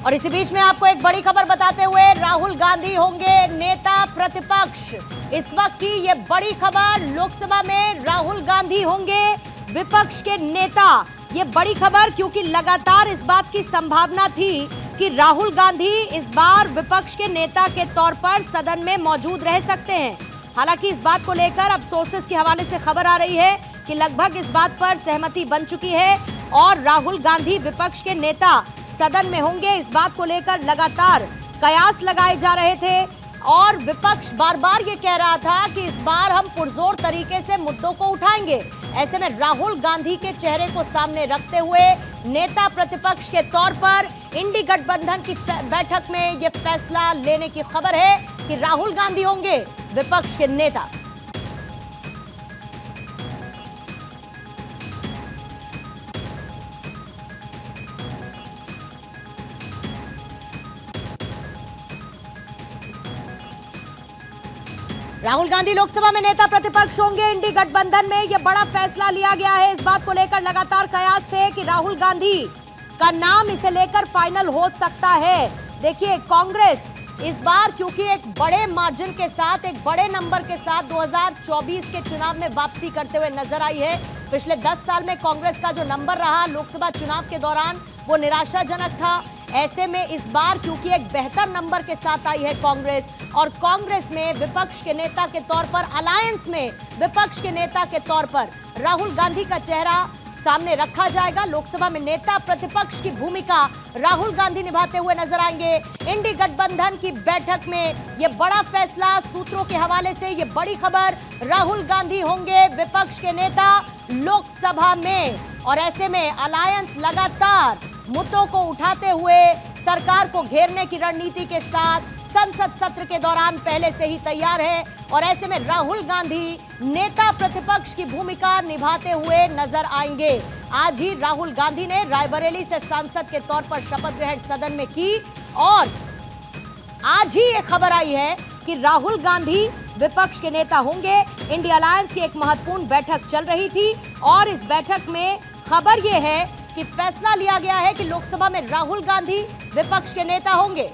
और इसी बीच में आपको एक बड़ी खबर बताते हुए, राहुल गांधी होंगे नेता प्रतिपक्ष। इस वक्त की ये बड़ी खबर, लोकसभा में राहुल गांधी होंगे विपक्ष के नेता। ये बड़ी खबर क्योंकि लगातार इस बात की संभावना थी कि राहुल गांधी इस बार विपक्ष के नेता के तौर पर सदन में मौजूद रह सकते हैं। हालांकि इस बात को लेकर अब सोर्सेस के हवाले से खबर आ रही है कि लगभग इस बात पर सहमति बन चुकी है और राहुल गांधी विपक्ष के नेता सदन में होंगे। इस बात को लेकर लगातार कयास लगाए जा रहे थे और विपक्ष बार बार ये कह रहा था कि इस बार हम पुरजोर तरीके से मुद्दों को उठाएंगे। ऐसे में राहुल गांधी के चेहरे को सामने रखते हुए नेता प्रतिपक्ष के तौर पर इंडी गठबंधन की बैठक में यह फैसला लेने की खबर है कि राहुल गांधी होंगे विपक्ष के नेता। राहुल गांधी लोकसभा में नेता प्रतिपक्ष होंगे। इंडी गठबंधन में यह बड़ा फैसला लिया गया है। इस बात को लेकर लगातार कयास थे कि राहुल गांधी का नाम इसे लेकर फाइनल हो सकता है। देखिए, कांग्रेस इस बार क्योंकि एक बड़े मार्जिन के साथ, एक बड़े नंबर के साथ 2024 के चुनाव में वापसी करते हुए नजर आई है। पिछले 10 साल में कांग्रेस का जो नंबर रहा लोकसभा चुनाव के दौरान, वो निराशाजनक था। ऐसे में इस बार क्योंकि एक बेहतर नंबर के साथ आई है कांग्रेस और कांग्रेस में विपक्ष के नेता के तौर पर, अलायंस में विपक्ष के नेता के तौर पर राहुल गांधी का चेहरा सामने रखा जाएगा। लोकसभा में नेता प्रतिपक्ष की भूमिका राहुल गांधी निभाते हुए नजर आएंगे। इंडी गठबंधन की बैठक में यह बड़ा फैसला, सूत्रों के हवाले से यह बड़ी खबर, राहुल गांधी होंगे विपक्ष के नेता लोकसभा में। और ऐसे में अलायंस लगातार मुद्दों को उठाते हुए सरकार को घेरने की रणनीति के साथ संसद सत्र के दौरान पहले से ही तैयार है और ऐसे में राहुल गांधी नेता प्रतिपक्ष की भूमिका निभाते हुए नजर आएंगे। आज ही राहुल गांधी ने रायबरेली से सांसद के तौर पर शपथ ग्रहण सदन में की और आज ही ये खबर आई है कि राहुल गांधी विपक्ष के नेता होंगे। इंडिया अलायंस की एक महत्वपूर्ण बैठक चल रही थी और इस बैठक में खबर यह है कि फैसला लिया गया है कि लोकसभा में राहुल गांधी विपक्ष के नेता होंगे।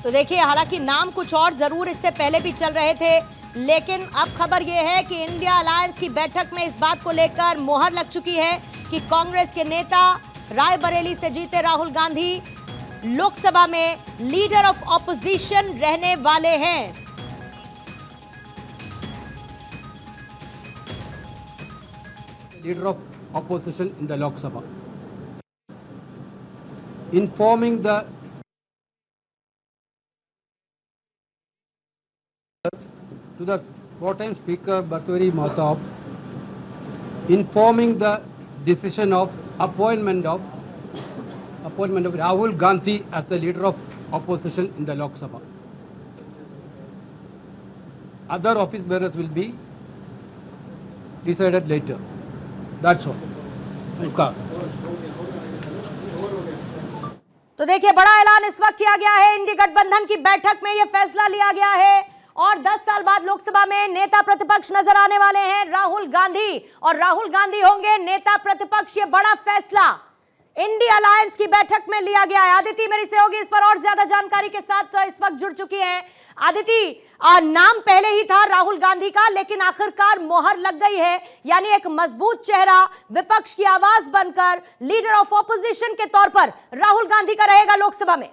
तो देखिए, हालांकि नाम कुछ और जरूर इससे पहले भी चल रहे थे, लेकिन अब खबर यह है कि इंडिया अलायंस की बैठक में इस बात को लेकर मोहर लग चुकी है कि कांग्रेस के नेता रायबरेली से जीते राहुल गांधी लोकसभा में लीडर ऑफ ऑपोजिशन रहने वाले हैं। Leader of opposition in the Lok Sabha, informing the to the pro-time Speaker Bhartwari Mahtab, informing the decision of appointment of Rahul Gandhi as the leader of opposition in the Lok Sabha. Other office bearers will be decided later. That's all. नमस्कार। तो देखिए, बड़ा ऐलान इस वक्त किया गया है। इंडी गठबंधन की बैठक में यह फैसला लिया गया है और 10 साल बाद लोकसभा में नेता प्रतिपक्ष नजर आने वाले हैं राहुल गांधी और राहुल गांधी होंगे नेता प्रतिपक्ष। ये बड़ा फैसला इंडिया अलायंस की बैठक में लिया गया है। आदिति मेरी सहयोगी इस पर और ज्यादा जानकारी के साथ इस वक्त जुड़ चुकी हैं। आदिति, नाम पहले ही था राहुल गांधी का, लेकिन आखिरकार मोहर लग गई है, यानी एक मजबूत चेहरा विपक्ष की आवाज बनकर लीडर ऑफ ऑपोजिशन के तौर पर राहुल गांधी का रहेगा लोकसभा में।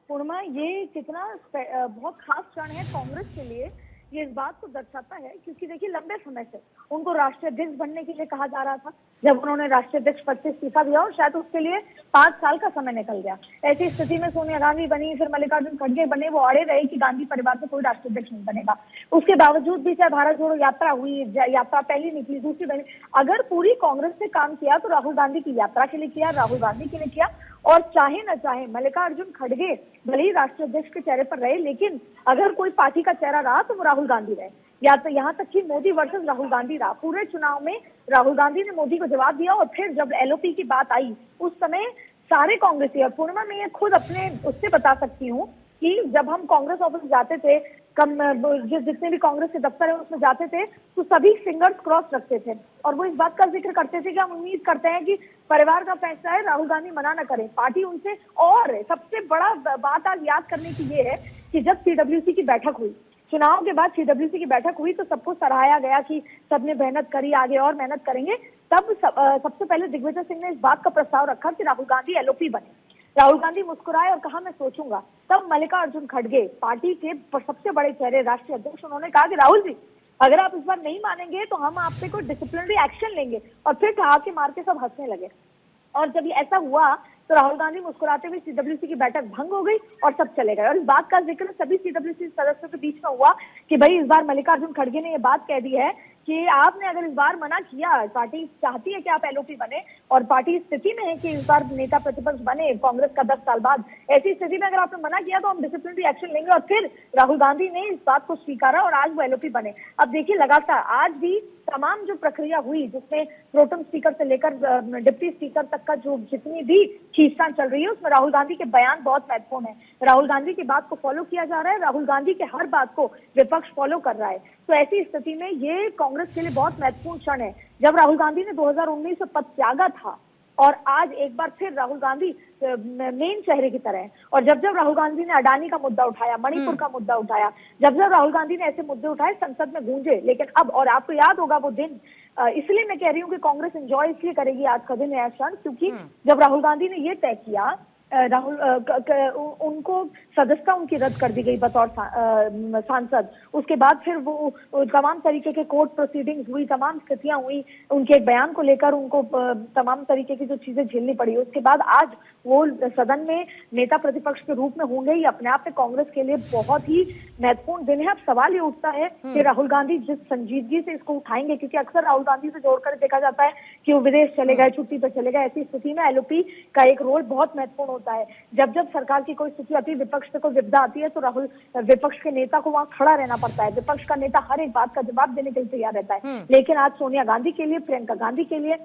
पूर्णिमा, ये कितना बहुत खास क्षण है कांग्रेस के लिए, ये इस बात को दर्शाता है क्योंकि देखिए, लंबे समय से उनको राष्ट्रीय अध्यक्ष बनने के लिए कहा जा रहा था। जब उन्होंने राष्ट्रीय अध्यक्ष पद से इस्तीफा दिया और शायद उसके लिए 5 साल का समय निकल गया। ऐसी स्थिति में सोनिया गांधी बनी, फिर मल्लिकार्जुन खड़गे बने, वो अड़े रहे कि गांधी परिवार से कोई राष्ट्रीय अध्यक्ष नहीं बनेगा। उसके बावजूद भी चाहे भारत जोड़ो यात्रा हुई, यात्रा पहली निकली, दूसरी बनी, अगर पूरी कांग्रेस ने काम किया तो राहुल गांधी की यात्रा के लिए किया, राहुल गांधी के लिए किया। और चाहे न चाहे मल्लिकार्जुन खड़गे भले ही राष्ट्रीय अध्यक्ष के चेहरे पर रहे, लेकिन अगर कोई पार्टी का चेहरा रहा तो वो राहुल गांधी रहे। या तो यहाँ तक कि मोदी वर्सेस राहुल गांधी रहा। पूरे चुनाव में राहुल गांधी ने मोदी को जवाब दिया और फिर जब एलओपी की बात आई उस समय सारे कांग्रेसी, और पूर्णिमा मैं ये खुद अपने उससे बता सकती हूँ कि जब हम कांग्रेस ऑफिस जाते थे कम जितने भी कांग्रेस के दफ्तर है उसमें जाते थे तो सभी फिंगर्स क्रॉस रखते थे और वो इस बात का जिक्र करते थे कि हम उम्मीद करते हैं कि परिवार का फैसला है, राहुल गांधी मना न करें, पार्टी उनसे। और सबसे बड़ा बात आज याद करने की ये है कि जब सीडब्ल्यूसी की बैठक हुई, चुनाव के बाद सीडब्ल्यूसी की बैठक हुई तो सबको सराहाया गया कि सबने मेहनत करी, आगे और मेहनत करेंगे। तब सबसे पहले दिग्विजय सिंह ने इस बात का प्रस्ताव रखा कि राहुल गांधी एलओपी बने। राहुल गांधी मुस्कुराए और कहा मैं सोचूंगा। तब मल्लिकार्जुन खड़गे, पार्टी के सबसे बड़े चेहरे, राष्ट्रीय अध्यक्ष, उन्होंने कहा कि राहुल जी अगर आप इस बार नहीं मानेंगे तो हम आप पे कोई डिसिप्लिनरी एक्शन लेंगे। और फिर ठहाके मार के सब हंसने लगे। और जब ये ऐसा हुआ तो राहुल गांधी मुस्कुराते हुए सीडब्ल्यूसी की बैठक भंग हो गई और सब चले गए। और इस बात का जिक्र सभी सीडब्ल्यूसी सदस्यों के बीच में हुआ कि भाई इस बार मल्लिकार्जुन खड़गे ने ये बात कह दी है कि आपने अगर इस बार मना किया, पार्टी चाहती है कि आप एलओपी बने और पार्टी स्थिति में है कि इस बार नेता प्रतिपक्ष बने कांग्रेस का 10 साल बाद, ऐसी स्थिति में अगर आपने मना किया तो हम डिसिप्लिनरी एक्शन लेंगे। और फिर राहुल गांधी ने इस बात को स्वीकारा और आज वो एलओपी बने। अब देखिए लगातार आज भी तमाम जो प्रक्रिया हुई जिसमें प्रोटेम स्पीकर से लेकर डिप्टी स्पीकर तक का जो जितनी भी खींचतान चल रही है उसमें राहुल गांधी के बयान बहुत महत्वपूर्ण है। राहुल गांधी की बात को फॉलो किया जा रहा है, राहुल गांधी के हर बात को विपक्ष फॉलो कर रहा है। तो ऐसी स्थिति में ये कांग्रेस के लिए बहुत महत्वपूर्ण क्षण है। जब राहुल गांधी ने 2019 में पद त्यागा था और आज एक बार फिर राहुल गांधी मेन चेहरे की तरह है। और जब जब राहुल गांधी ने अडानी का मुद्दा उठाया, मणिपुर का मुद्दा उठाया, जब जब राहुल गांधी ने ऐसे मुद्दे उठाए संसद में गूंजे। लेकिन अब, और आपको याद होगा वो दिन, इसलिए मैं कह रही हूँ कि कांग्रेस एंजॉय इसलिए करेगी आज का दिन, क्षण, क्योंकि जब राहुल गांधी ने ये तय किया, उनको सदस्यता उनकी रद्द कर दी गई बतौर सांसद। उसके बाद फिर वो तमाम तरीके के कोर्ट प्रोसीडिंग्स हुई, तमाम स्थितियां हुई, उनके एक बयान को लेकर उनको तमाम तरीके की जो चीजें झेलनी पड़ी। उसके बाद आज वो सदन में नेता प्रतिपक्ष के रूप में होंगे। ये अपने आप में कांग्रेस के लिए बहुत ही महत्वपूर्ण दिन है। अब सवाल ये उठता है कि राहुल गांधी जिस संजीदगी से इसको उठाएंगे, क्योंकि अक्सर राहुल गांधी से जोड़कर देखा जाता है कि वो विदेश चले गए, छुट्टी पर चले गए। ऐसी स्थिति में एलओपी का एक रोल बहुत महत्वपूर्ण होता है। जब जब सरकार की कोई स्थिति आती है, विपक्ष से कोई विपदा आती है, तो विपक्ष के नेता को वहां खड़ा रहना पड़ता है। विपक्ष का नेता हर एक बात का जवाब देने के लिए तैयार रहता है। लेकिन आज सोनिया गांधी के लिए, प्रियंका गांधी के लिए,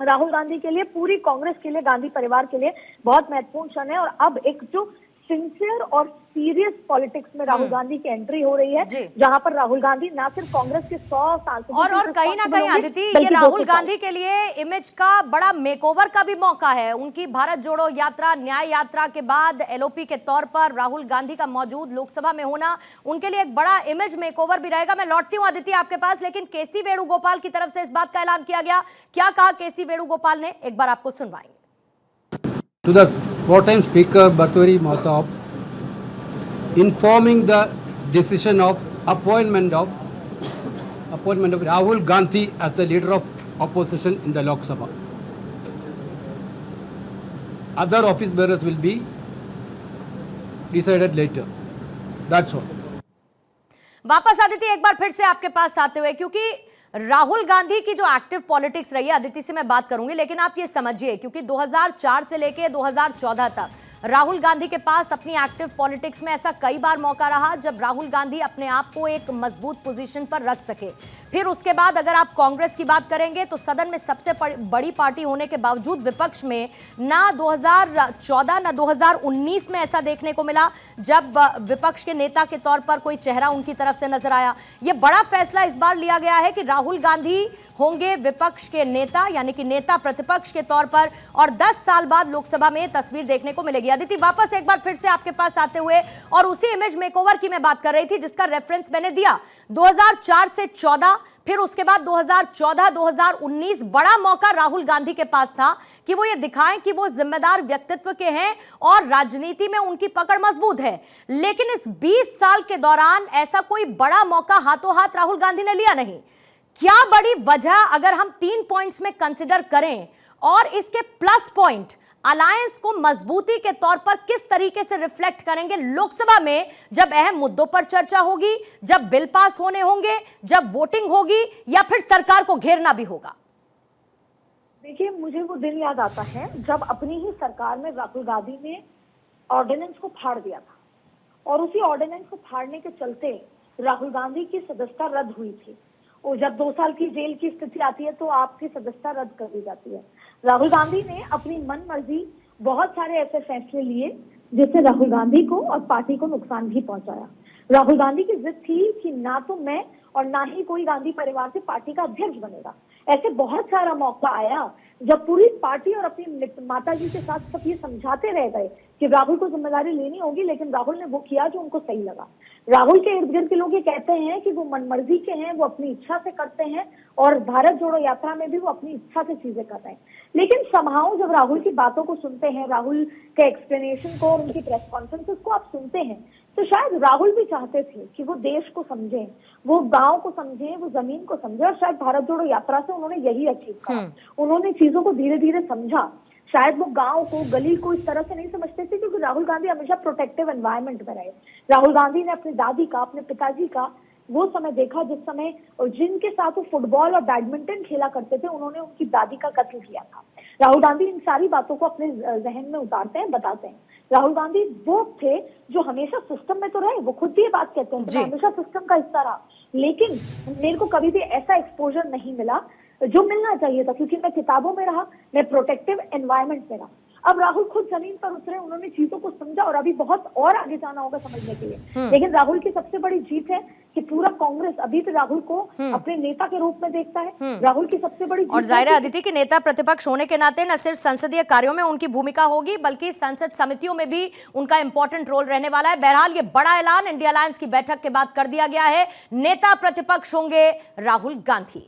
राहुल गांधी के लिए, पूरी कांग्रेस के लिए, गांधी परिवार के लिए बहुत महत्वपूर्ण क्षण है। और अब एक जो सिंसियर और सीरियस पॉलिटिक्स में राहुल गांधी की एंट्री हो रही है, जहां पर राहुल गांधी ना सिर्फ कांग्रेस के 100 सांसदों और कहीं ना कहीं आदिति, ये राहुल गांधी के लिए इमेज का बड़ा मेकओवर का भी मौका है। उनकी भारत जोड़ो यात्रा, न्याय यात्रा के बाद एलओपी के तौर पर राहुल गांधी का मौजूद लोकसभा में होना उनके लिए एक बड़ा इमेज मेकओवर भी रहेगा। मैं लौटती हूँ आदिति आपके पास, लेकिन केसी वेणुगोपाल की तरफ से इस बात का ऐलान किया गया। क्या कहा केसी वेणुगोपाल ने, एक बार आपको सुनवाएंगे। To the pro-time Speaker Bhartwari Mahtab, informing the decision of appointment of Rahul Gandhi as the leader of opposition in the Lok Sabha. Other office bearers will be decided later. That's all. वापस आदिति एक बार फिर से आपके पास आते हुए, क्योंकि राहुल गांधी की जो एक्टिव पॉलिटिक्स रही है, आदिति से मैं बात करूंगी, लेकिन आप ये समझिए क्योंकि 2004 से लेके 2014 तक राहुल गांधी के पास अपनी एक्टिव पॉलिटिक्स में ऐसा कई बार मौका रहा जब राहुल गांधी अपने आप को एक मजबूत पोजीशन पर रख सके। फिर उसके बाद अगर आप कांग्रेस की बात करेंगे तो सदन में सबसे बड़ी पार्टी होने के बावजूद विपक्ष में ना 2014 ना 2019 में ऐसा देखने को मिला जब विपक्ष के नेता के तौर पर कोई चेहरा उनकी तरफ से नजर आया। यह बड़ा फैसला इस बार लिया गया है कि राहुल गांधी होंगे विपक्ष के नेता, यानी कि नेता प्रतिपक्ष के तौर पर, और 10 साल बाद लोकसभा में तस्वीर देखने को मिलेगी। अदिति, वापस एक बार फिर से आपके पास आते हुए, और उसी इमेज मेकओवर की मैं बात कर रही थी जिसका रेफरेंस मैंने दिया 2004 से 14, फिर उसके बाद 2014-2019 बड़ा मौका राहुल गांधी के पास था कि वो ये दिखाएं कि वो जिम्मेदार व्यक्तित्व के हैं और राजनीति में उनकी पकड़ मजबूत है। लेकिन इस 20 साल के दौरान ऐसा कोई बड़ा मौका हाथों हाथ राहुल गांधी ने लिया नहीं। क्या बड़ी वजह अगर हम 3 पॉइंट्स में कंसिडर करें, और इसके प्लस पॉइंट अलायंस को मजबूती के तौर पर किस तरीके से रिफ्लेक्ट करेंगे लोकसभा में जब अहम मुद्दों पर चर्चा होगी, जब बिल पास होने होंगे, जब वोटिंग होगी, या फिर सरकार को घेरना भी होगा? देखिए, मुझे वो दिन याद आता है जब अपनी ही सरकार में राहुल गांधी ने ऑर्डिनेंस को फाड़ दिया था, और उसी ऑर्डिनेंस को फाड़ने के चलते राहुल गांधी की सदस्यता रद्द हुई थी। और जब 2 साल की जेल की स्थिति आती है तो आपकी सदस्यता रद्द कर दी जाती है। राहुल गांधी ने अपनी मन मर्जी बहुत सारे ऐसे फैसले लिए जिससे राहुल गांधी को और पार्टी को नुकसान भी पहुंचाया। राहुल गांधी की जिद थी कि ना तो मैं और ना ही कोई गांधी परिवार से पार्टी का अध्यक्ष बनेगा। ऐसे बहुत सारा मौका आया जब पूरी पार्टी और अपनी माता जी के साथ सब ये समझाते रह गए कि राहुल को जिम्मेदारी लेनी होगी, लेकिन राहुल ने वो किया जो उनको सही लगा। राहुल के इर्द गिर्द के लोग ये कहते हैं कि वो मनमर्जी के हैं, वो अपनी इच्छा से करते हैं, और भारत जोड़ो यात्रा में भी वो अपनी इच्छा से चीजें कर रहे हैं। लेकिन समहाउ जब राहुल की बातों को सुनते हैं, राहुल के एक्सप्लेनेशन को और उनकी प्रेस कॉन्फ्रेंसेस को आप सुनते हैं, तो शायद राहुल भी चाहते थे कि वो देश को समझें, वो गांव को समझें, वो जमीन को समझें, और शायद भारत जोड़ो यात्रा से उन्होंने यही अचीव करा। उन्होंने चीजों को धीरे धीरे समझा। शायद वो गांव को, गली को इस तरह से नहीं समझते थे, क्योंकि राहुल गांधी हमेशा प्रोटेक्टिव एनवायरनमेंट में रहे। राहुल गांधी ने अपनी दादी का, अपने पिताजी का वो समय देखा जिस समय जिनके साथ वो फुटबॉल और बैडमिंटन खेला करते थे, उन्होंने उनकी दादी का कत्ल किया था। राहुल गांधी इन सारी बातों को अपने जहन में उतारते हैं, बताते हैं। राहुल गांधी वो थे जो हमेशा सिस्टम में तो रहे, वो खुद भी ये बात कहते हैं कि मैं हमेशा सिस्टम का हिस्सा रहा, लेकिन मेरे को कभी भी ऐसा एक्सपोजर नहीं मिला जो मिलना चाहिए था, क्योंकि मैं किताबों में रहा, मैं प्रोटेक्टिव एनवायरनमेंट में रहा। अब राहुल खुद जमीन पर उतरे, उन्होंने चीजों को समझा, और अभी बहुत और आगे जाना होगा समझने के लिए। लेकिन राहुल की सबसे बड़ी जीत है कि पूरा कांग्रेस अभी भी राहुल को अपने नेता के रूप में देखता है। राहुल की सबसे बड़ी जीत, और जाहिर है अदिति के नेता प्रतिपक्ष होने के नाते न सिर्फ संसदीय कार्यों में उनकी भूमिका होगी, बल्कि संसद समितियों में भी उनका इंपॉर्टेंट रोल रहने वाला है। बहरहाल ये बड़ा ऐलान इंडिया अलायंस की बैठक के बाद कर दिया गया है। नेता प्रतिपक्ष होंगे राहुल गांधी।